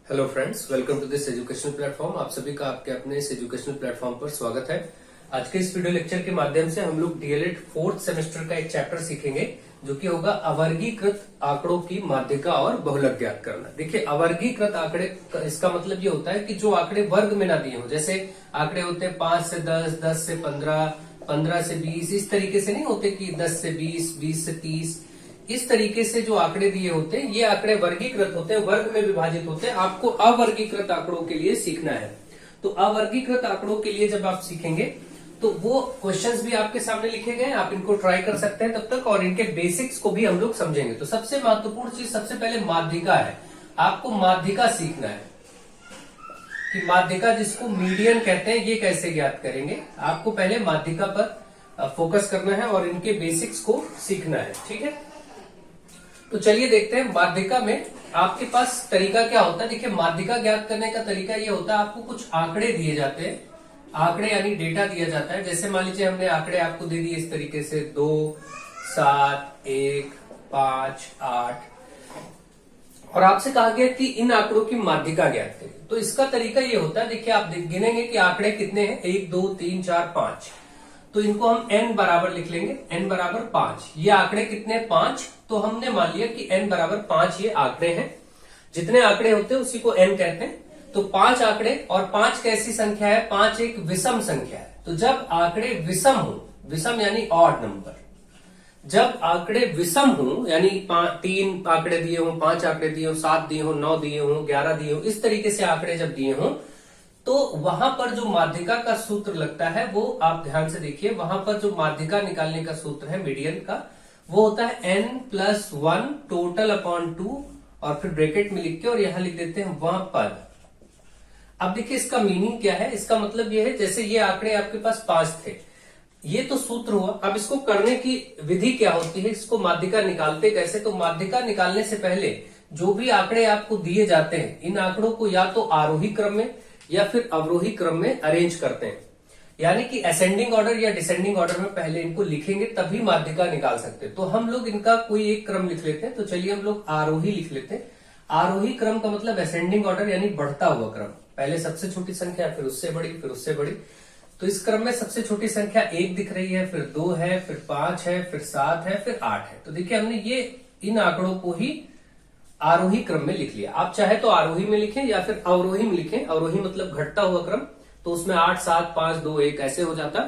Hello friends, welcome to this educational platform. आप सभी का आपके अपने इस एजुकेशनल प्लेटफॉर्म पर स्वागत है। आज के इस वीडियो लेक्चर के माध्यम से हम लोग डीएलएड फोर्थ सेमेस्टर का एक चैप्टर सीखेंगे जो कि होगा अवर्गीकृत आंकड़ों की माध्यिका और बहुलक ज्ञात करना। देखिए, अवर्गीकृत आंकड़े इसका मतलब ये होता है कि जो आंकड़े वर्ग में ना दिए हो, जैसे आंकड़े होते हैं 5 से 10, 10 से 15, 15 से 20, इस तरीके से नहीं होते कि 10 से 20, 20 से 30, इस तरीके से जो आंकड़े दिए होते हैं ये आंकड़े वर्गीकृत होते हैं, वर्ग में विभाजित होते हैं। आपको अवर्गीकृत आंकड़ों के लिए सीखना है। तो अवर्गीकृत आंकड़ों के लिए जब आप सीखेंगे तो वो क्वेश्चंस भी आपके सामने लिखे गए हैं, आप इनको ट्राई कर सकते हैं तब तक, और इनके बेसिक्स को भी हम लोग समझेंगे। तो सबसे महत्वपूर्ण चीज सबसे पहले माध्यिका है। आपको माध्यिका सीखना है कि माध्यिका जिसको मीडियन कहते हैं ये कैसे ज्ञात करेंगे। आपको पहले माध्यिका पर फोकस करना है और इनके बेसिक्स को सीखना है, ठीक है। तो चलिए देखते हैं माध्यिका में आपके पास तरीका क्या होता है। देखिए, माध्यिका ज्ञात करने का तरीका ये होता है, आपको कुछ आंकड़े दिए जाते हैं, आंकड़े यानी डेटा दिया जाता है। जैसे मान लीजिए हमने आंकड़े आपको दे दिए इस तरीके से 2, 7, 1, 5, 8, और आपसे कहा गया कि इन आंकड़ों की माध्यिका ज्ञात करें। तो इसका तरीका ये होता है, देखिए आप गिनेंगे कि आंकड़े कितने हैं, 1, 2, 3, 4, 5, तो इनको हम n बराबर लिख लेंगे, n बराबर 5। ये आंकड़े कितने, 5, तो हमने मान लिया कि n बराबर 5 ये आंकड़े हैं। जितने आंकड़े होते हैं उसी को n कहते हैं। तो 5 आंकड़े, और 5 कैसी संख्या है, 5 एक विषम संख्या है। तो जब आंकड़े विषम हो, विषम यानी ऑड नंबर, जब आंकड़े विषम हो यानी 3 आंकड़े दिए हों, 5 आंकड़े दिए हों, 7 दिए हों, 9 दिए हों, 11 दिए हों, इस तरीके से आंकड़े जब दिए हों तो वहां पर जो माध्यिका का सूत्र लगता है वो आप ध्यान से देखिए। वहां पर जो माध्यिका निकालने का सूत्र है मीडियन का, वो होता है n+1 टोटल अपॉन 2, और फिर ब्रैकेट में लिख के और यहां लिख देते हैं वह पद। अब देखिए इसका मीनिंग क्या है। इसका मतलब ये है, जैसे ये आंकड़े आपके पास 5 थे, ये तो सूत्र हुआ। अब इसको करने की विधि क्या होती है, इसको माध्यिका निकालते कैसे। तो माध्यिका निकालने से पहले जो भी आंकड़े आपको दिए जाते हैं, इन आंकड़ों को या तो आरोही क्रम में या फिर अवरोही क्रम में अरेंज करते हैं, यानी कि असेंडिंग ऑर्डर या डिसेंडिंग ऑर्डर में पहले इनको लिखेंगे तभी माध्यिका निकाल सकते हैं। तो हम लोग इनका कोई एक क्रम लिख लेते हैं। तो चलिए हम लोग आरोही लिख लेते हैं। आरोही क्रम का मतलब असेंडिंग ऑर्डर यानी बढ़ता हुआ क्रम, पहले सबसे छोटी संख्या, फिर उससे बड़ी, फिर उससे बड़ी। तो इस क्रम में सबसे छोटी संख्या 1 दिख रही है, फिर 2 है, फिर 5 है, फिर 7 है, फिर 8 है। तो देखिए हमने ये इन आंकड़ों को ही आरोही क्रम में लिख लिया। आप चाहे तो आरोही में लिखें या फिर अवरोही में लिखें। अवरोही मतलब घटता हुआ क्रम, तो उसमें 8, 7, 5, 2, 1 ऐसे हो जाता।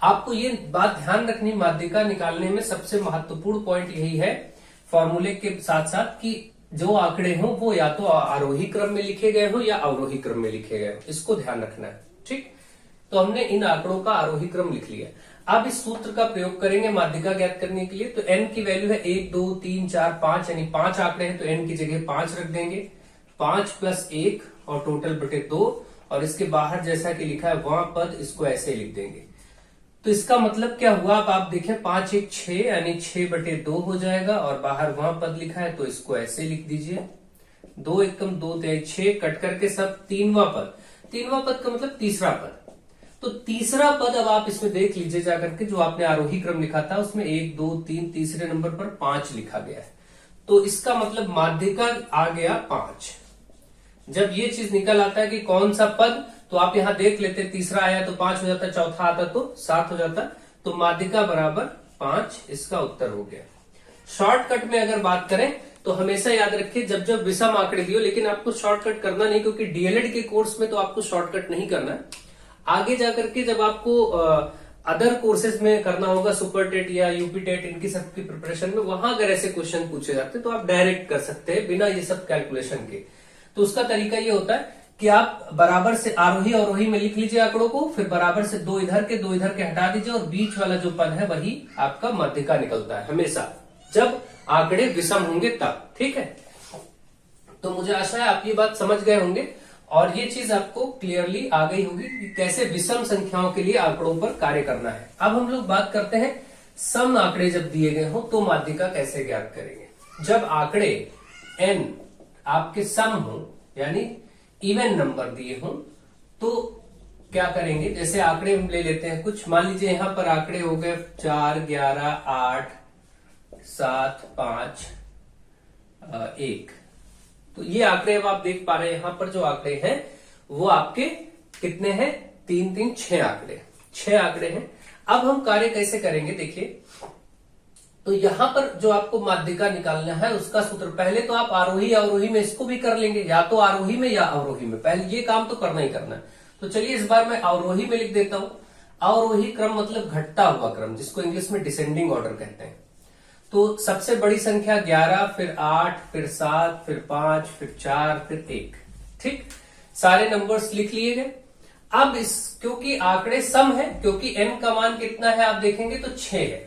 आपको ये बात ध्यान रखनी, माध्यिका निकालने में सबसे महत्वपूर्ण पॉइंट यही है, फॉर्मूले के साथ साथ, कि जो आंकड़े हों वो या तो आरोही क्रम में लिखे गए हो या अवरोही क्रम में लिखे गए हो, इसको ध्यान रखना है, ठीक। तो हमने इन आंकड़ों का आरोही क्रम लिख लिया। अब इस सूत्र का प्रयोग करेंगे माध्यिका ज्ञात करने के लिए। तो n की वैल्यू है 1, 2, 3, 4, 5, यानी 5 आंकड़े हैं तो n की जगह 5 रख देंगे। 5 + 1 और टोटल बटे 2, और इसके बाहर जैसा कि लिखा है वहां पद, इसको ऐसे लिख देंगे। तो इसका मतलब क्या हुआ, अब आप देखें 5 1 6 यानी 6/2 हो जाएगा, और बाहर वहां पद लिखा है तो इसको ऐसे लिख दीजिए। 2 एकम 2 6 कट करके सब 3वां पद, 3वां पद का मतलब तीसरा पद। तो तीसरा पद अब आप इसमें देख लीजिए जाकर के, जो आपने आरोही क्रम लिखा था उसमें 1 2 3 तीसरे नंबर पर 5 लिखा गया है। तो इसका मतलब माध्यिका आ गया 5। जब ये चीज निकल आता है कि कौन सा पद, तो आप यहां देख लेते, तीसरा आया तो 5 हो जाता, चौथा आता तो 7 हो जाता। तो माध्यिका बराबर 5 इसका उत्तर हो गया। शॉर्टकट में अगर बात करें तो हमेशा याद रखिए, जब जब विषम आंकड़े दियो, लेकिन आपको शॉर्टकट करना नहीं, क्योंकि डीएलएड के कोर्स में तो आपको शॉर्टकट नहीं करना है। आगे जाकर के जब आपको अदर कोर्सेज में करना होगा, सुपर टेट या यूपी टेट, इनकी सबकी प्रिपरेशन में, वहां अगर ऐसे क्वेश्चन पूछे जाते हैं तो आप डायरेक्ट कर सकते हैं बिना ये सब कैलकुलेशन के। तो उसका तरीका ये होता है कि आप बराबर से आरोही अवरोही में लिख लीजिए आंकड़ों को, फिर बराबर से 2 इधर के 2 इधर के हटा दीजिए, और बीच वाला जो पद है वही आपका माध्यिका निकलता है हमेशा, जब आंकड़े विषम होंगे तब, ठीक है। तो मुझे आशा है आप ये बात समझ गए होंगे, और ये चीज आपको क्लियरली आ गई होगी कि कैसे विषम संख्याओं के लिए आंकड़ों पर कार्य करना है। अब हम लोग बात करते हैं सम आंकड़े जब दिए गए हो तो माध्यिका कैसे ज्ञात करेंगे। जब आंकड़े n आपके सम हो यानी इवन नंबर दिए हो तो क्या करेंगे, जैसे आंकड़े हम ले लेते हैं कुछ, मान लीजिए यहां पर आंकड़े हो गए 4, 11, 8, 7, 5, 1। तो ये आंकड़े अब आप देख पा रहे हैं, यहां पर जो आंकड़े हैं वो आपके कितने हैं, 3 3 6 आंकड़े, 6 आंकड़े हैं। अब हम कार्य कैसे करेंगे देखिए, तो यहां पर जो आपको माध्यिका निकालना है उसका सूत्र, पहले तो आप आरोही अवरोही में इसको भी कर लेंगे, या तो आरोही में या अवरोही में, पहले ये काम तो करना ही करना है। तो चलिए इस बार मैं अवरोही में लिख देता हूं। अवरोही क्रम मतलब घटता हुआ क्रम, जिसको इंग्लिश में डिसेंडिंग ऑर्डर कहते हैं। तो सबसे बड़ी संख्या 11, फिर 8, फिर 7, फिर 5, फिर 4, फिर 1। ठीक, सारे नंबर्स लिख लिए गए। अब इस क्योंकि आंकड़े सम है, क्योंकि n का मान कितना है आप देखेंगे तो 6 है,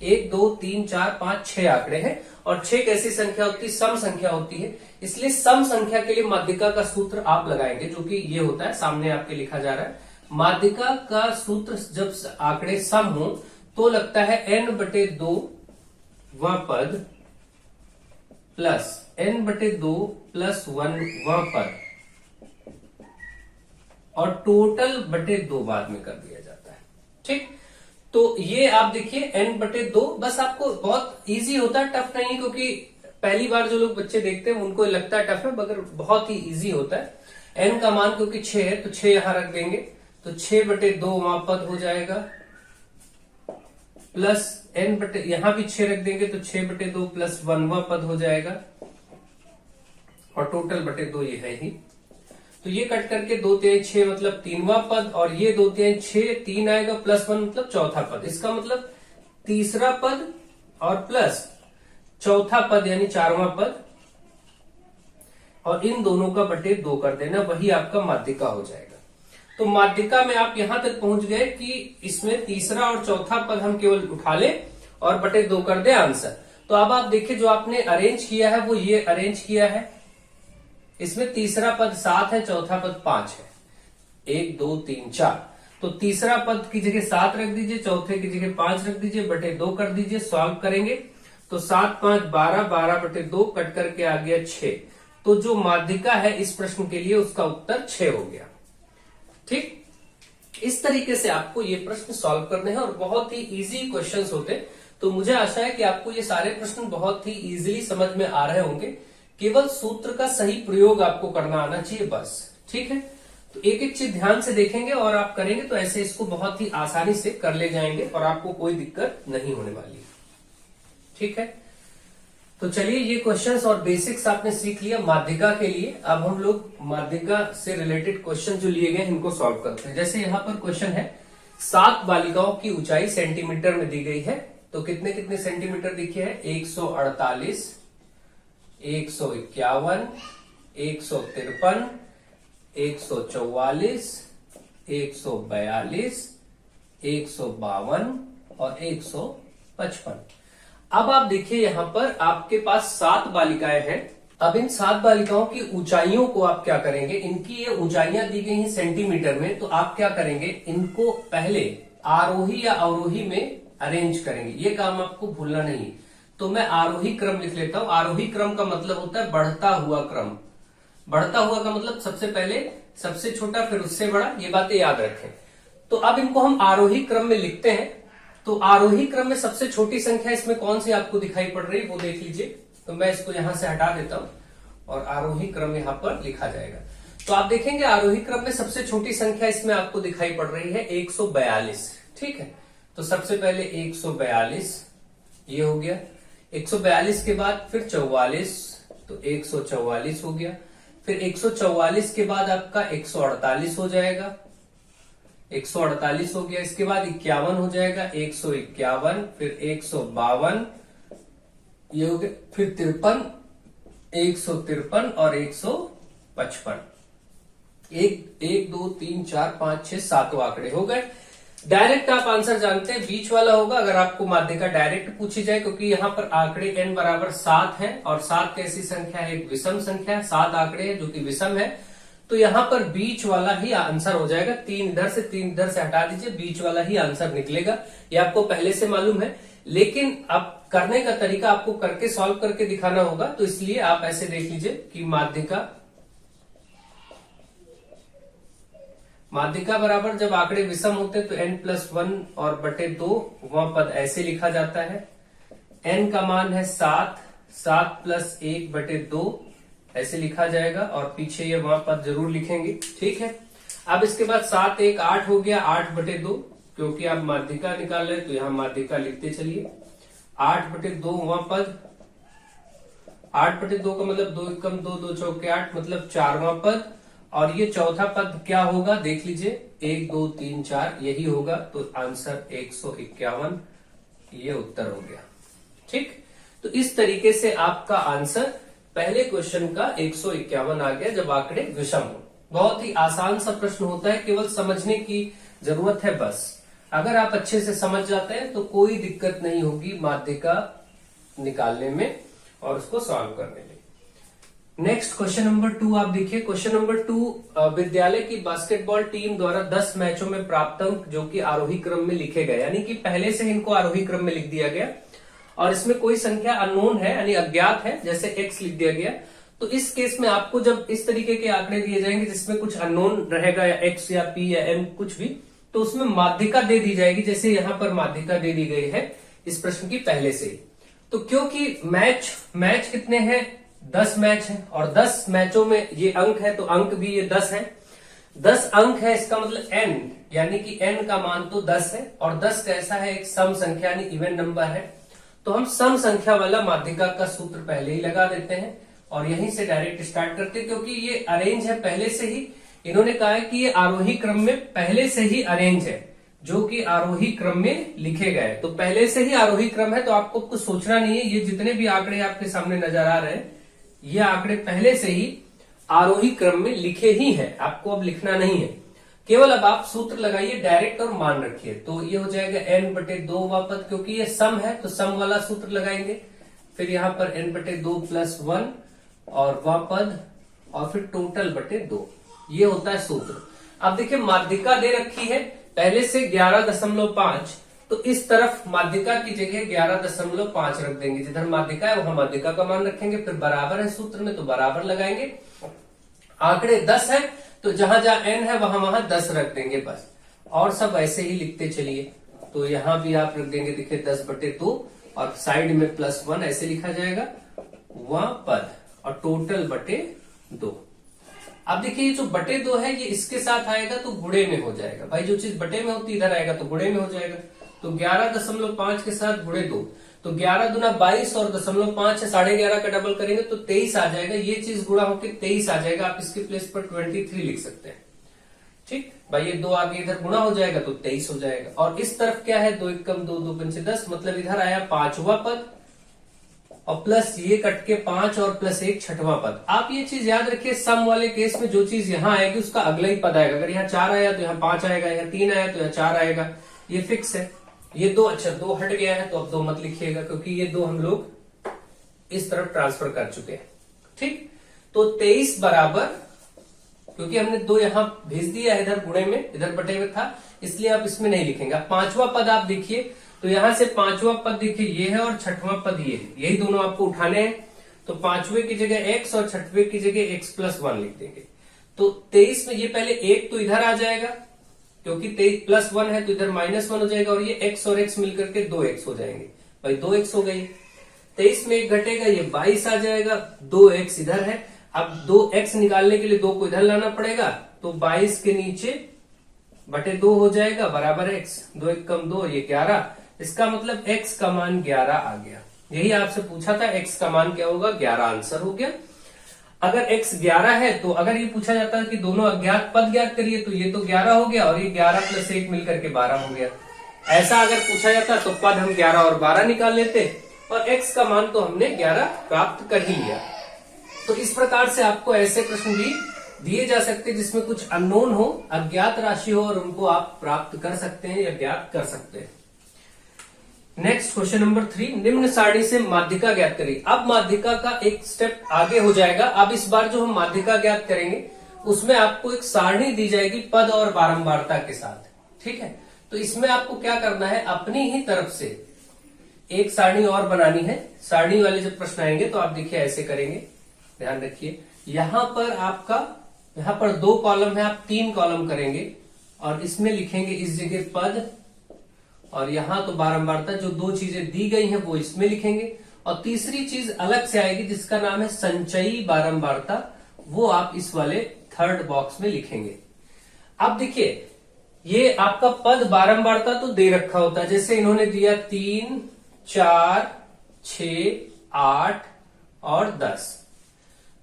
1 2 3 4 5 6 आंकड़े हैं, और 6 कैसी संख्या होती है, सम संख्या होती है। इसलिए सम संख्या के लिए माध्यिका का सूत्र आप लगाएंगे, जो कि ये होता है, सामने आपके लिखा जा रहा है। माध्यिका का सूत्र जब आंकड़े सम हो तो लगता है n/2 वह पद प्लस n/2 + 1 वह पद, और टोटल बटे 2 बाद में कर दिया जाता है। ठीक, तो ये आप देखिए n/2, बस आपको बहुत इजी होता है, टफ नहीं, क्योंकि पहली बार जो लोग बच्चे देखते हैं उनको लगता है टफ है, मगर बहुत ही इजी होता है। n का मान क्योंकि 6 है तो 6 यहां रख देंगे, तो 6/2 वहां पद हो जाएगा, प्लस यहां भी 6 रख देंगे तो 6/2 + 1 वह पद हो जाएगा, और टोटल बटे 2 ये है ही। तो ये कट करके 2 3 6 मतलब 3वां पद, और ये 2 3 6 3 आएगा, +1 मतलब चौथा पद। इसका मतलब तीसरा पद और प्लस चौथा पद यानी 4वां पद, और इन दोनों का बटे 2 कर देना, वही आपका माध्यिका हो जाएगा। तो माध्यिका में आप यहां तक पहुंच गए कि इसमें तीसरा और चौथा पद हम केवल उठा ले और बटे 2 कर दे आंसर। तो अब आप देखिए जो आपने अरेंज किया है वो ये अरेंज किया है, इसमें तीसरा पद 7 है, चौथा पद 5 है, 1 2 3 4। तो तीसरा पद की जगह 7 रख दीजिए, चौथे की जगह 5 रख दीजिए, बटे 2 कर दीजिए। सॉल्व करेंगे तो 7 5 12, 12/2 कट करके आ गया 6। तो जो माध्यिका है इस प्रश्न के लिए उसका उत्तर 6 हो गया। ठीक, इस तरीके से आपको ये प्रश्न सॉल्व करने हैं, और बहुत ही इजी क्वेश्चंस होते हैं। तो मुझे आशा है कि आपको ये सारे प्रश्न बहुत ही इजीली समझ में आ रहे होंगे, केवल सूत्र का सही प्रयोग आपको करना आना चाहिए बस। ठीक है, तो एक एक चीज ध्यान से देखेंगे और आप करेंगे तो ऐसे इसको बहुत ही आसानी से कर ले जाएंगे, और आपको कोई दिक्कत नहीं होने वाली है। ठीक है, तो चलिए ये क्वेश्चंस और बेसिक्स आपने सीख लिया माध्यिका के लिए। अब हम लोग माध्यिका से रिलेटेड क्वेश्चन जो लिए गए इनको सॉल्व करते हैं। जैसे यहाँ पर क्वेश्चन है, 7 बालिकाओं की ऊंचाई सेंटीमीटर में दी गई है, तो कितने कितने सेंटीमीटर देखिए है, 148, 151, 153, 144, 142, 152 और 155। अब आप देखिए यहां पर आपके पास 7 बालिकाएं हैं। अब इन 7 बालिकाओं की ऊंचाइयों को आप क्या करेंगे, इनकी ये ऊंचाइयां दी गई हैं सेंटीमीटर में, तो आप क्या करेंगे, इनको पहले आरोही या अवरोही में अरेंज करेंगे। ये काम आपको भूलना नहीं। तो मैं आरोही क्रम लिख लेता हूं। आरोही क्रम का मतलब होता है बढ़ता हुआ क्रम। बढ़ता हुआ का मतलब सबसे पहले सबसे छोटा, फिर उससे बड़ा, ये बातें याद रखें। तो अब इनको हम आरोही क्रम में लिखते हैं। तो आरोही क्रम में सबसे छोटी संख्या इसमें कौन सी आपको दिखाई पड़ रही है वो देख लीजिए। तो मैं इसको यहां से हटा देता हूं और आरोही क्रम यहां पर लिखा जाएगा। तो आप देखेंगे आरोही क्रम में सबसे छोटी संख्या इसमें आपको दिखाई पड़ रही है 142। ठीक है, तो सबसे पहले 142 ये हो गया। 142 के बाद फिर 44, तो 144 हो गया। फिर 144 के बाद आपका 148 हो जाएगा, 148 हो गया। इसके बाद 51 हो जाएगा, 151, फिर 152 ये हो गया, फिर 53, 153 और 155। 1 2 3 4 5 6 7 आंकड़े हो गए। डायरेक्ट आप आंसर जानते हैं, बीच वाला होगा अगर आपको माध्यिका डायरेक्ट पूछी जाए, क्योंकि यहाँ पर आंकड़े n बराबर 7 है, और 7 कैसी संख्या है, एक विषम संख्या है। 7 आंकड़े हैं जो कि विषम है, तो यहाँ पर बीच वाला ही आंसर हो जाएगा। 3 इधर से 3 इधर से हटा दीजिए, बीच वाला ही आंसर निकलेगा। ये आपको पहले से मालूम है, लेकिन अब करने का तरीका आपको करके सॉल्व करके दिखाना होगा। तो इसलिए आप ऐसे देख लीजिए कि माध्यिका बराबर जब आंकड़े विषम होते हैं तो n+1 और बटे 2 वह पद ऐसे लिखा जाता है। n का मान है 7, 7 + 1/2 ऐसे लिखा जाएगा और पीछे ये वहां पद जरूर लिखेंगे। ठीक है, अब इसके बाद 7 1 8 हो गया, 8/2, क्योंकि आप माध्यिका निकाल रहे हैं तो यहाँ माध्यिका लिखते चलिए। 8/2 वहां पद, 8/2 का मतलब 2 एकम 2, 2 चौके 8, मतलब 4वां पद। और ये चौथा पद क्या होगा देख लीजिए, 1 2 3 4 यही होगा, तो आंसर 151 ये उत्तर हो गया। ठीक, तो इस तरीके से आपका आंसर पहले क्वेश्चन का 151 आ गया जब आंकड़े विषम हो। बहुत ही आसान सा प्रश्न होता है, केवल समझने की जरूरत है बस। अगर आप अच्छे से समझ जाते हैं तो कोई दिक्कत नहीं होगी माध्यिका निकालने में और उसको सॉल्व करने में। नेक्स्ट क्वेश्चन नंबर 2 आप देखिए। क्वेश्चन नंबर 2, विद्यालय की बास्केटबॉल टीम द्वारा 10 मैचों में प्राप्त अंक जो कि आरोही क्रम में लिखे गए, यानी कि पहले से इनको आरोही क्रम में लिख दिया गया और इसमें कोई संख्या अननोन है यानी अज्ञात है, जैसे x लिख दिया गया। तो इस केस में आपको जब इस तरीके के आंकड़े दिए जाएंगे जिसमें कुछ अननोन रहेगा या x या p या m कुछ भी, तो उसमें माध्यिका दे दी जाएगी, जैसे यहाँ पर माध्यिका दे दी गई है इस प्रश्न की पहले से ही। तो क्योंकि मैच कितने हैं, 10 मैच है और 10 मैचों में ये अंक है तो अंक भी ये 10 है। 10 अंक है इसका मतलब n, यानी कि n का मान तो 10 है और 10 कैसा है, एक सम संख्या यानी इवन नंबर है। तो हम सम संख्या वाला माध्यिका का सूत्र पहले ही लगा देते हैं और यहीं से डायरेक्ट स्टार्ट करते हैं, क्योंकि ये अरेंज है पहले से ही। इन्होंने कहा है कि ये आरोही क्रम में पहले से ही अरेंज है, जो कि आरोही क्रम में लिखे गए। तो पहले से ही आरोही क्रम है तो आपको कुछ सोचना नहीं है। ये जितने भी आंकड़े आपके सामने नजर आ रहे हैं ये आंकड़े पहले से ही आरोही क्रम में लिखे ही हैं, आपको अब लिखना नहीं है। केवल अब आप सूत्र लगाइए डायरेक्ट और मान रखिए। तो ये हो जाएगा n/2 वापस, क्योंकि ये सम है तो सम वाला सूत्र लगाएंगे। फिर यहाँ पर n/2 + 1 और वह पद और फिर टोटल/2, ये होता है सूत्र। अब देखिए माध्यिका दे रखी है पहले से 11.5, तो इस तरफ माध्यिका की जगह 11.5 रख देंगे। जिधर माध्यिका है वहां माध्यिका का मान रखेंगे, फिर बराबर है सूत्र में तो बराबर लगाएंगे। आंकड़े 10 है तो जहां जहां n है वहां वहां 10 रख देंगे बस, और सब ऐसे ही लिखते चलिए। तो यहां भी आप रख देंगे देखिए 10/2 और साइड में +1 ऐसे लिखा जाएगा, वह पद और टोटल/2। अब देखिए ये जो /2 है ये इसके साथ आएगा तो गुणे में हो जाएगा। भाई जो चीज बटे में होती इधर आएगा तो गुणे में हो जाएगा। तो 11.5 के साथ गुणे 2, तो 11 दूना 22 और 0.5 है, 11.5 का डबल करेंगे तो 23 आ जाएगा। ये चीज गुणा होकर 23 आ जाएगा। आप इसके प्लेस पर 23 लिख सकते हैं। ठीक भाई, ये 2 आगे इधर गुणा हो जाएगा तो 23 हो जाएगा। और इस तरफ क्या है, 2 एकम 2, 2 पंचे 10, मतलब इधर आया 5वां पद और प्लस ये कट के 5 और +1 6वां पद। आप ये चीज याद रखिए, सम वाले केस में जो चीज यहाँ आएगी उसका अगला ही पद आएगा। अगर यहाँ 4 आया तो यहाँ 5 आएगा, यहाँ 3 आया तो यहाँ 4 आएगा, ये फिक्स है। ये 2 अच्छा 2 हट गया है तो अब 2 मत लिखिएगा, क्योंकि ये 2 हम लोग इस तरफ ट्रांसफर कर चुके हैं। ठीक, तो 23 बराबर, क्योंकि हमने 2 यहां भेज दिया है इधर गुणे में, इधर बटे में था, इसलिए आप इसमें नहीं लिखेंगे। 5वां पद आप देखिए तो यहां से 5वां पद देखिए ये है और 6वां पद ये है, यही दोनों आपको उठाने हैं। तो 5वें की जगह x और 6वें की जगह x + 1 लिख देंगे। तो 23 में ये पहले 1 तो इधर आ जाएगा, क्योंकि 23 + 1 है तो इधर -1 हो जाएगा और ये x और x मिलकर के 2x हो जाएंगे। भाई 2x हो गई। 23 में 1 घटेगा, ये 22 आ जाएगा, 2x इधर है। अब 2x निकालने के लिए 2 को इधर लाना पड़ेगा, तो 22 के नीचे /2 हो जाएगा बराबर x, 2 एकम 2, ये 11। इसका मतलब x का मान 11 आ गया। यही आपसे पूछा था, x का मान क्या होगा, 11 आंसर हो गया। अगर x 11 है तो अगर ये पूछा जाता है कि दोनों अज्ञात पद ज्ञात करिए, तो ये तो 11 हो गया और ये 11 + 1 मिलकर के 12 हो गया। ऐसा अगर पूछा जाता तो पद हम 11 और 12 निकाल लेते और x का मान तो हमने 11 प्राप्त कर ही लिया। तो इस प्रकार से आपको ऐसे प्रश्न भी दिए जा सकते हैं जिसमें कुछ अननोन हो, अज्ञात राशि हो, और उनको आप प्राप्त कर सकते हैं या ज्ञात कर सकते हैं। नेक्स्ट क्वेश्चन नंबर 3, निम्न सारणी से माध्यिका ज्ञात करें। अब माध्यिका का एक स्टेप आगे हो जाएगा। अब इस बार जो हम माध्यिका ज्ञात करेंगे उसमें आपको एक सारणी दी जाएगी पद और बारंबारता के साथ। ठीक है, तो इसमें आपको क्या करना है, अपनी ही तरफ से एक सारणी और बनानी है। सारणी वाले जब प्रश्न आएंगे तो आप देखिए ऐसे करेंगे, ध्यान रखिए। यहां पर आपका, यहां पर 2 कॉलम है, आप 3 कॉलम करेंगे और इसमें लिखेंगे इस जगह पद, और यहां तो बारंबारता, जो 2 चीजें दी गई हैं वो इसमें लिखेंगे और तीसरी चीज अलग से आएगी जिसका नाम है संचयी बारंबारता, वो आप इस वाले थर्ड बॉक्स में लिखेंगे। अब देखिए ये आपका पद बारंबारता तो दे रखा होता है, जैसे इन्होंने दिया 3, 4, 6, 8 और 10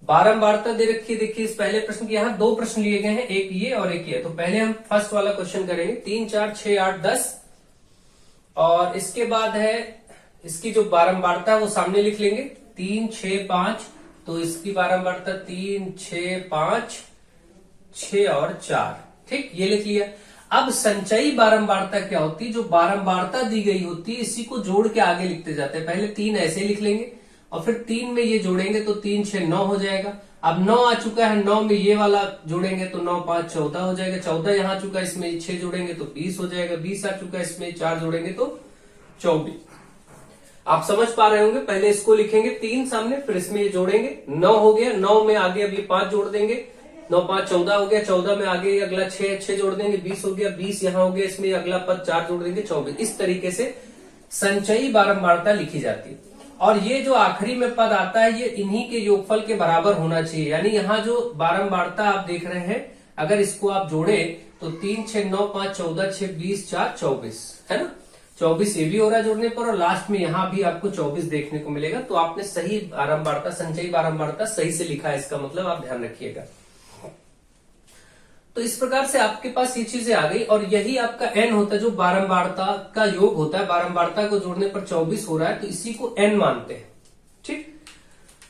बारंबारता दे रखी है। देखिए इस पहले प्रश्न के यहाँ 2 प्रश्न लिए गए हैं, एक ये और एक ये। तो पहले हम फर्स्ट वाला क्वेश्चन करेंगे 3, 4, 6, 8, 10 और इसके बाद है इसकी जो बारंबारता है वो सामने लिख लेंगे 3, 6, 5। तो इसकी बारंबारता 3, 6, 5, 6 और 4। ठीक, ये लिख लिया। अब संचयी बारंबारता क्या होती है, जो बारंबारता दी गई होती है इसी को जोड़ के आगे लिखते जाते हैं। पहले 3 ऐसे लिख लेंगे और फिर 3 में ये जोड़ेंगे तो 3, 6, 9 हो जाएगा। अब 9 आ चुका है, 9 में ये वाला जोड़ेंगे तो 9, 5, 14 हो जाएगा। 14 यहाँ आ चुका है, इसमें 6 जोड़ेंगे तो 20 हो जाएगा। 20 आ चुका है, इसमें 4 जोड़ेंगे तो 24। आप समझ पा रहे होंगे। पहले इसको लिखेंगे 3 सामने, फिर इसमें ये जोड़ेंगे। 9 हो गया, 9 में आगे अब ये 5 जोड़ देंगे, 9, 5, 14 हो गया। 14 में आगे अगला 6 जोड़ देंगे, 20 हो गया। 20 यहाँ हो गया, इसमें अगला पद 4 जोड़ देंगे, 24। इस तरीके से संचयी बारंबारता लिखी जाती है। और ये जो आखिरी में पद आता है ये इन्हीं के योगफल के बराबर होना चाहिए। यानी यहाँ जो बारंबारता आप देख रहे हैं, अगर इसको आप जोड़े तो 3, 6, 9, 5, 14, 6, 20, 4, 24 है ना। 24 ये भी हो रहा है जोड़ने पर, और लास्ट में यहाँ भी आपको 24 देखने को मिलेगा। तो आपने सही बारंबारता, संचयी बारंबारता सही से लिखा है, इसका मतलब आप ध्यान रखिएगा। तो इस प्रकार से आपके पास ये चीजें आ गई, और यही आपका n होता है जो बारंबारता का योग होता है। बारंबारता को जोड़ने पर 24 हो रहा है, तो इसी को n मानते हैं। ठीक,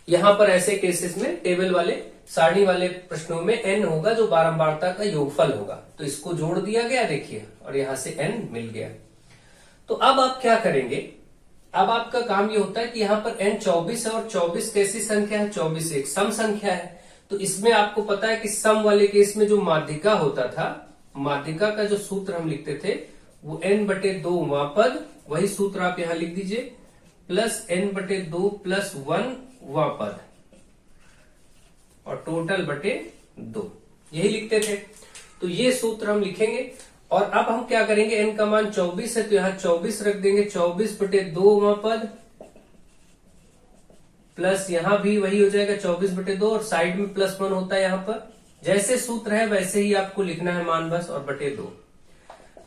यहां पर ऐसे केसेस में टेबल वाले, सारणी वाले प्रश्नों में n होगा जो बारंबारता का योगफल होगा। तो इसको जोड़ दिया गया देखिए, और यहां से n मिल गया। तो अब आप क्या करेंगे, अब आपका काम ये होता है कि यहाँ पर n 24 है, और 24 कैसी संख्या है, 24 एक सम संख्या है। तो इसमें आपको पता है कि सम वाले केस में जो माध्यिका होता था, माध्यिका का जो सूत्र हम लिखते थे वो n/2 वां पद, वही सूत्र आप यहां लिख दीजिए, प्लस n/2 प्लस 1 वां पद, और टोटल बटे 2, यही लिखते थे। तो ये सूत्र हम लिखेंगे। और अब हम क्या करेंगे, n का मान 24 है तो यहां 24 रख देंगे, 24/2 वां पद, प्लस यहां भी वही हो जाएगा 24/2, और साइड में +1 होता है। यहां पर जैसे सूत्र है वैसे ही आपको लिखना है मान बस, और बटे 2।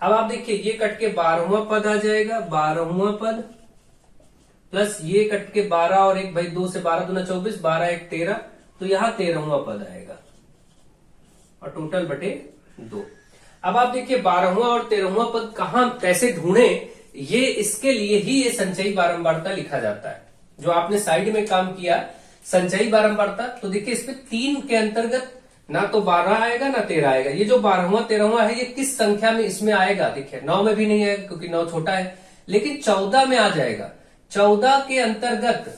अब आप देखिए ये कट के 12वां पद आ जाएगा, 12वां पद, प्लस ये कट के 12 और 1, भाई 2 से 12 दूना 24, 12 1 13, तो यहां 13वां पद आएगा, और टोटल बटे 2। अब आप देखिए 12वां और 13वां पद कहां कैसे ढूंढे, ये इसके लिए ही ये संचयी बारंबारता लिखा जाता है। जो आपने साइड में काम किया संचयी बारंबारता, तो देखिए इसमें 3 के अंतर्गत ना तो 12 आएगा ना 13 आएगा। ये जो 12वां 13वां है ये किस संख्या में इसमें आएगा, देखिए 9 में भी नहीं आएगा क्योंकि 9 छोटा है, लेकिन 14 में आ जाएगा। 14 के अंतर्गत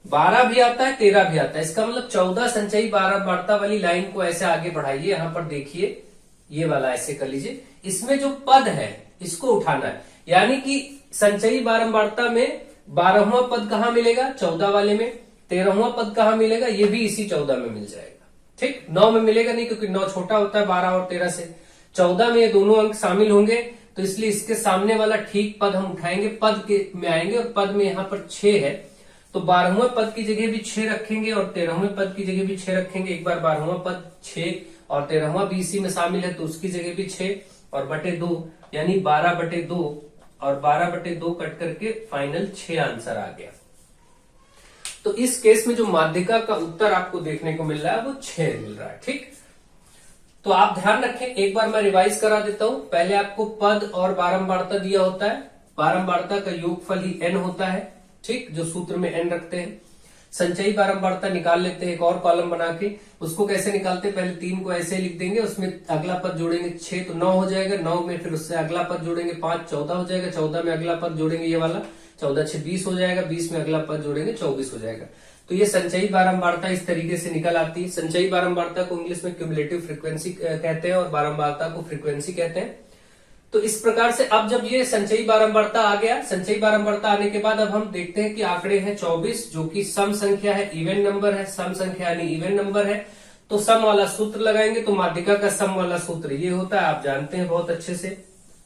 12 भी आता है, 13 भी आता है। इसका मतलब 14 संचयी बारंबारता वाली लाइन को ऐसे आगे बढ़ाइए, यहां पर देखिए ये वाला ऐसे कर लीजिए, इसमें जो पद है इसको उठाना है। यानी कि संचयी बारंबारता में 12वां पद कहां मिलेगा, 14 वाले में। 13वां पद कहां मिलेगा, ये भी इसी 14 में मिल जाएगा। ठीक, 9 में मिलेगा नहीं क्योंकि 9 छोटा होता है 12 और 13 से। 14 में ये दोनों अंक शामिल होंगे, तो इसलिए इसके सामने वाला ठीक पद हम उठाएंगे, पद के में आएंगे, और पद में यहाँ पर 6 है तो 12वें पद की जगह भी 6 रखेंगे, और 13वें पद की जगह भी 6 रखेंगे। एक बार 12वां पद 6 और 13वां भी इसी में शामिल है तो उसकी जगह भी 6 और बटे 2, यानी 12/2, और 12/2 कट करके फाइनल 6 आंसर आ गया। तो इस केस में जो माध्यिका का उत्तर आपको देखने को मिल रहा है वो 6 मिल रहा है। ठीक, तो आप ध्यान रखें, एक बार मैं रिवाइज करा देता हूं। पहले आपको पद और बारंबारता दिया होता है, बारंबारता का योगफल ही n होता है। ठीक, जो सूत्र में n रखते हैं। संचयी बारंबारता निकाल लेते हैं एक और कॉलम बना के। उसको कैसे निकालते हैं, पहले 3 को ऐसे लिख देंगे, उसमें अगला पद जोड़ेंगे 6 तो 9 हो जाएगा, 9 में फिर उससे अगला पद जोड़ेंगे 5 14 हो जाएगा, 14 में अगला पद जोड़ेंगे ये वाला 14 6 20 हो जाएगा, 20 में अगला पद जोड़ेंगे 24 हो जाएगा। तो ये संचयी बारंबारता इस तरीके से निकल आती है। संचयी बारंबारता को इंग्लिश में क्यूमुलेटिव फ्रीक्वेंसी कहते हैं और बारंबारता को फ्रीक्वेंसी कहते हैं। तो इस प्रकार से अब जब ये संचयी बारंबारता आ गया, संचयी बारंबारता आने के बाद अब हम देखते हैं कि आंकड़े हैं 24 जो कि सम संख्या है, इवन नंबर है। सम संख्या यानी इवन नंबर है, तो सम वाला सूत्र लगाएंगे। तो माध्यिका का सम वाला सूत्र ये होता है, आप जानते हैं बहुत अच्छे से।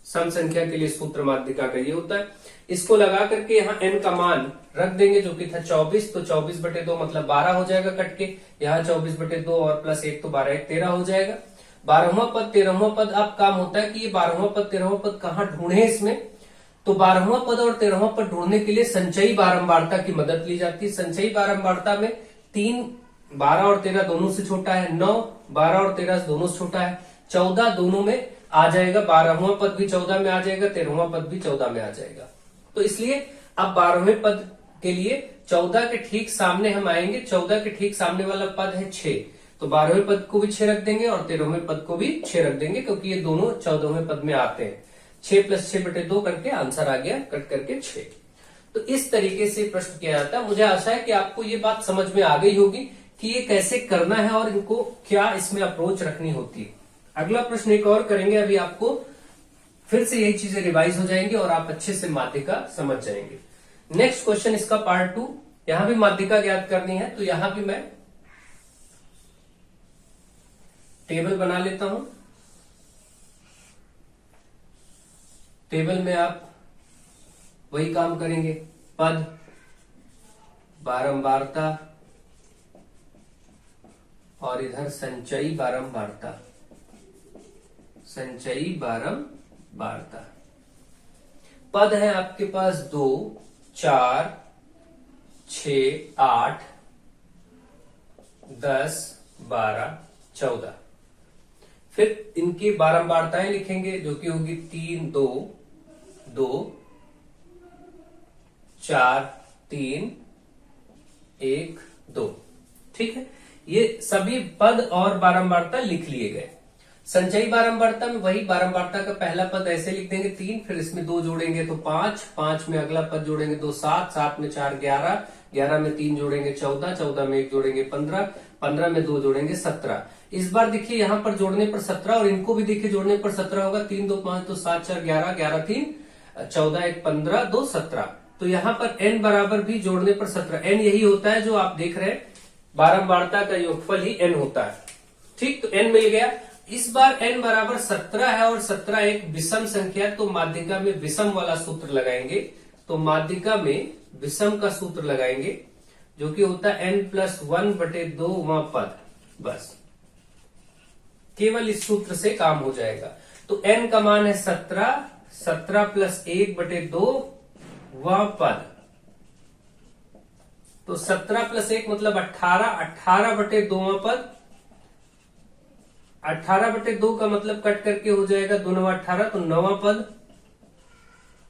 सम संख्या के लिए सूत्र माध्यिका का ये होता है। इसको लगा करके यहाँ n का मान रख देंगे जो कि था 24, तो 24/2 मतलब 12 हो जाएगा कट के। यहाँ 24/2 और प्लस 1 तो 12 1 13 हो जाएगा। 12वां पद 13वां पद, अब काम होता है कि ये 12वां पद 13वां पद कहाँ ढूंढे इसमें, तो 12वां पद और 13वां पद ढूंढने के लिए संचयी बारंबारता की मदद ली जाती है। संचयी बारंबारता में 3 12 और 13 दोनों से छोटा है, 9 12 और 13 दोनों से छोटा है, 14 दोनों में आ जाएगा, 12वां पद भी 14 में आ जाएगा, 13वां पद भी 14 में आ जाएगा। तो इसलिए अब 12वें पद के लिए 14 के ठीक सामने हम आएंगे, 14 के ठीक सामने वाला पद है 6, तो 12वें पद को भी 6 रख देंगे और 13वें पद को भी 6 रख देंगे क्योंकि ये दोनों 14वें पद में आते हैं। 6 + 6/2 करके आंसर आ गया कट करके 6। तो इस तरीके से प्रश्न किया जाता है। मुझे आशा है कि आपको ये बात समझ में आ गई होगी कि ये कैसे करना है और इनको क्या इसमें अप्रोच रखनी होती है। अगला प्रश्न एक और करेंगे, अभी आपको फिर से यही चीजें रिवाइज हो जाएंगी और आप अच्छे से माध्यिका समझ जाएंगे। नेक्स्ट क्वेश्चन इसका पार्ट 2, यहां भी माध्यिका ज्ञात करनी है, तो यहां भी मैं टेबल बना लेता हूं। टेबल में आप वही काम करेंगे, पद, बारंबारता और इधर संचयी बारंबारता, संचयी बारंबारता। पद है आपके पास 2 4 6 8 10 12 14। फिर इनकी बारंबारताएं लिखेंगे जो कि होगी 3 2 2 4 3 1 2। ठीक है, ये सभी पद और बारंबारता लिख लिए गए। संचयी बारंबारता में वही बारंबारता का पहला पद ऐसे लिख देंगे 3, फिर इसमें 2 जोड़ेंगे तो 5, 5 में अगला पद जोड़ेंगे तो 7, 7 में 4 11, 11 में 3 जोड़ेंगे 14, 14 में 1 जोड़ेंगे 15, 15 में 2 जोड़ेंगे 17। इस बार देखिए यहाँ पर जोड़ने पर 17 और इनको भी देखिए जोड़ने पर 17 होगा। 3 2 5 तो 7 4 11, 11 3 14, 1 15, 2 17। तो यहाँ पर n बराबर भी जोड़ने पर 17। n यही होता है जो आप देख रहे हैं, बारंबारता का योगफल ही n होता है। ठीक, तो n मिल गया। इस बार n बराबर 17 है और 17 एक विषम संख्या, तो माध्यिका में विषम वाला सूत्र लगाएंगे। तो माध्यिका में विषम का सूत्र लगाएंगे जो कि होता है n+1/2वां पद। बस केवल इस सूत्र से काम हो जाएगा। तो n का मान है 17, 17 + 1/2वां पद, तो 17 + 1 मतलब 18, 18/2वां पद। 18/2 का मतलब कट करके हो जाएगा 2 9 18, तो 9वां पद।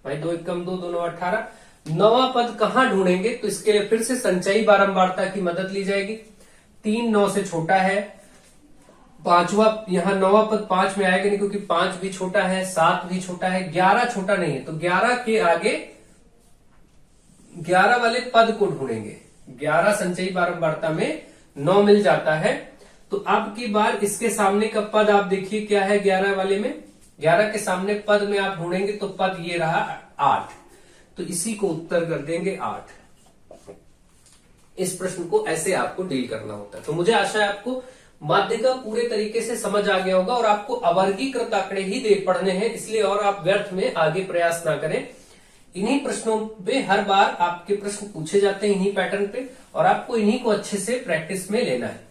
भाई 2 1 कम 2, 2 9 18। 9वां पद कहां ढूंढेंगे, तो इसके लिए फिर से संचयी बारंबारता की मदद ली जाएगी। 3 9 से छोटा है, 5वां यहाँ 9वां पद 5 में आएगा नहीं क्योंकि 5 भी छोटा है, 7 भी छोटा है, 11 छोटा नहीं है, तो 11 के आगे 11 वाले पद को ढूंढेंगे। 11 संचयी बारंबारता में 9 मिल जाता है। तो अब की बार इसके सामने का पद आप देखिए क्या है 11 वाले में, 11 के सामने पद में आप ढूंढेंगे तो पद ये रहा 8, तो इसी को उत्तर कर देंगे 8। इस प्रश्न को ऐसे आपको डील करना होता है। तो मुझे आशा है आपको माध्यिका पूरे तरीके से समझ आ गया होगा और आपको अवर्गीकृत आंकड़े ही दे पढ़ने हैं, इसलिए और आप व्यर्थ में आगे प्रयास ना करें। इन्हीं प्रश्नों पे हर बार आपके प्रश्न पूछे जाते हैं, इन्हीं पैटर्न पे, और आपको इन्हीं को अच्छे से प्रैक्टिस में लेना है।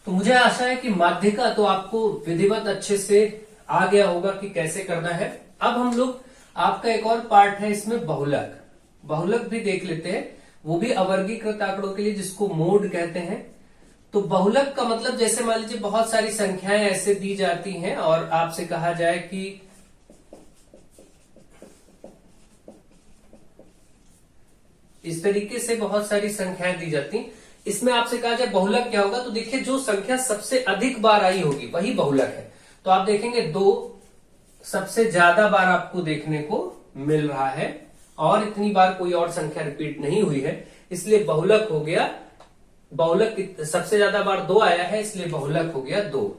तो मुझे आशा है कि माध्यिका तो आपको विधिवत अच्छे से आ गया होगा कि कैसे करना है। अब हम लोग आपका एक और पार्ट है इसमें बहुलक, बहुलक भी देख लेते हैं, वो भी अवर्गीकृत आंकड़ों के लिए जिसको मोड कहते हैं। तो बहुलक का मतलब जैसे मान लीजिए बहुत सारी संख्याएं ऐसे दी जाती हैं और आपसे कहा जाए कि इस तरीके से बहुत सारी संख्याएं दी जाती, इसमें आपसे कहा जाए बहुलक क्या होगा, तो देखिए जो संख्या सबसे अधिक बार आई होगी वही बहुलक है। तो आप देखेंगे 2 सबसे ज्यादा बार आपको देखने को मिल रहा है और इतनी बार कोई और संख्या रिपीट नहीं हुई है, इसलिए बहुलक हो गया। बहुलक सबसे ज्यादा बार 2 आया है, इसलिए बहुलक हो गया 2।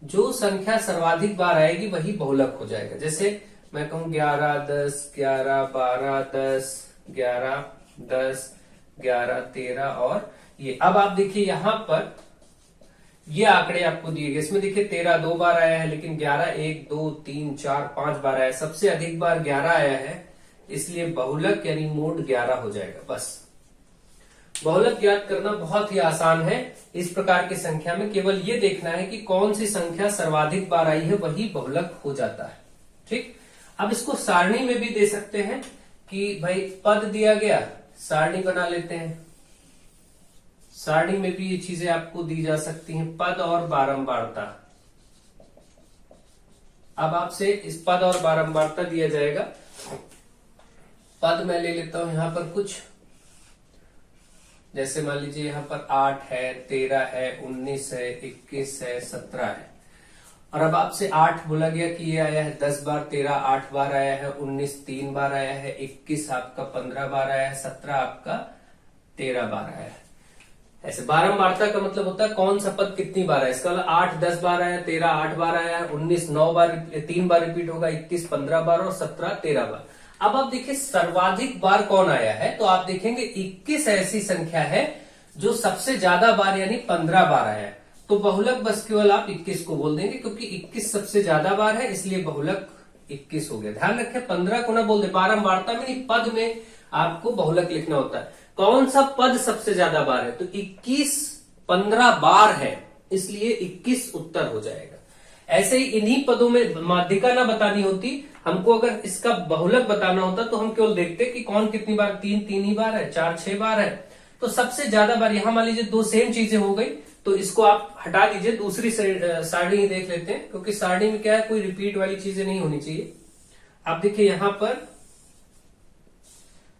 जो संख्या सर्वाधिक बार आएगी वही बहुलक हो जाएगा। जैसे मैं कहूं 11 10 11 12 10 11 10 11 13 और ये। अब आप देखिए यहां पर ये आंकड़े आपको दिए गए। इसमें देखिए 13 2 बार आया है, लेकिन 11 1 2 3 4 5 बार आया है। सबसे अधिक बार 11 आया है, इसलिए बहुलक यानी मोड 11 हो जाएगा। बस बहुलक ज्ञात करना बहुत ही आसान है। इस प्रकार की संख्या में केवल ये देखना है कि कौन सी संख्या सर्वाधिक बार आई है, वही बहुलक हो जाता है। ठीक, अब इसको सारणी में भी दे सकते हैं कि भाई पद दिया गया, सारणी बना लेते हैं। सारणी में भी ये चीजें आपको दी जा सकती हैं, पद और बारंबारता। अब आपसे इस पद और बारंबारता दिया जाएगा। पद मैं ले लेता हूं यहां पर कुछ, जैसे मान लीजिए यहां पर 8 है, 13 है, 19 है, 21 है, 17 है। और अब आपसे 8 बोला गया कि ये आया है 10 बार, 13 8 बार आया है, 19 3 बार आया है, 21 आपका 15 बार आया है, 17 आपका 13 बार आया है। ऐसे बारंबारता का मतलब होता है कौन सा पद कितनी बार है। इसका मतलब 8 10 बार आया, 13 8 बार आया है, 19 9 बार 3 बार रिपीट होगा, 21 15 बार और 17 13 बार। अब आप देखिए सर्वाधिक बार कौन आया है, तो आप देखेंगे 21 ऐसी संख्या है जो सबसे ज्यादा बार यानी 15 बार आया है। तो बहुलक बस केवल आप 21 को बोल देंगे, क्योंकि 21 सबसे ज्यादा बार है, इसलिए बहुलक 21 हो गया। ध्यान रखें 15 को ना बोल दे, बारंबारता में नहीं, पद में आपको बहुलक लिखना होता है। कौन सा पद सबसे ज्यादा बार है, तो 21 15 बार है, इसलिए 21 उत्तर हो जाएगा। ऐसे ही इन्हीं पदों में माध्यिका ना बतानी होती, हमको अगर इसका बहुलक बताना होता तो हम केवल देखते कि कौन कितनी बार, 3 ही बार है, 4 6 बार है। तो सबसे ज्यादा बार यहां मान लीजिए 2 सेम चीजें हो गई, तो इसको आप हटा दीजिए, दूसरी सारणी देख लेते हैं, क्योंकि सारणी में क्या है, कोई रिपीट वाली चीजें नहीं होनी चाहिए। आप देखिए यहां पर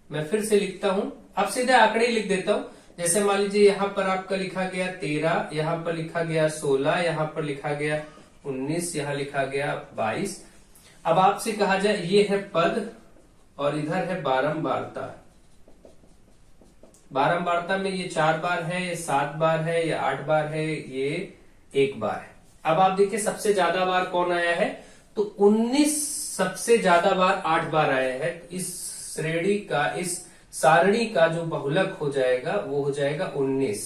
मैं फिर से लिखता हूं, अब सीधे आंकड़े लिख देता हूं। जैसे मान लीजिए यहां पर आपका लिखा गया 13, यहां पर लिखा गया 16, यहां पर लिखा गया 19, यहां लिखा गया 22। अब आपसे कहा जाए ये है पद और इधर है बारंबारता। बारंबारता में ये 4 बार है, ये 7 बार है, ये 8 बार है, ये 1 बार है। अब आप देखिए सबसे ज्यादा बार कौन आया है, तो 19 सबसे ज्यादा बार 8 बार आया है। इस श्रेणी का, इस सारणी का जो बहुलक हो जाएगा वो हो जाएगा 19,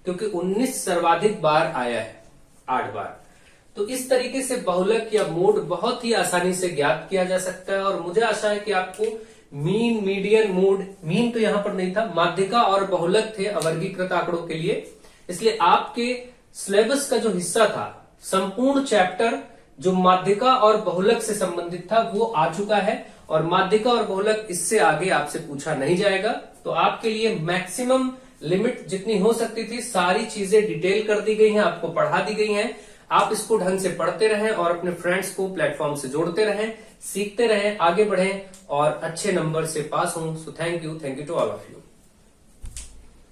क्योंकि 19 सर्वाधिक बार आया है, 8 बार। तो इस तरीके से बहुलक या मोड बहुत ही आसानी से ज्ञात किया जा सकता है। और मुझे आशा है कि आपको मीन, मीडियन, मोड, मीन तो यहां पर नहीं था, माध्यिका और बहुलक थे अवर्गीकृत आंकड़ों के लिए, इसलिए आपके सिलेबस का जो हिस्सा था, संपूर्ण चैप्टर जो माध्यिका और बहुलक से संबंधित था वो आ चुका है। और माध्यिका और बहुलक इससे आगे आपसे पूछा नहीं जाएगा। तो आपके लिए मैक्सिमम लिमिट जितनी हो सकती थी सारी चीजें डिटेल कर दी गई हैं, आपको पढ़ा दी गई हैं। आप इसको ढंग से पढ़ते रहें और अपने फ्रेंड्स को प्लेटफॉर्म से जोड़ते रहें, सीखते रहें, आगे बढ़ें और अच्छे नंबर से पास हों। So thank you to all of you.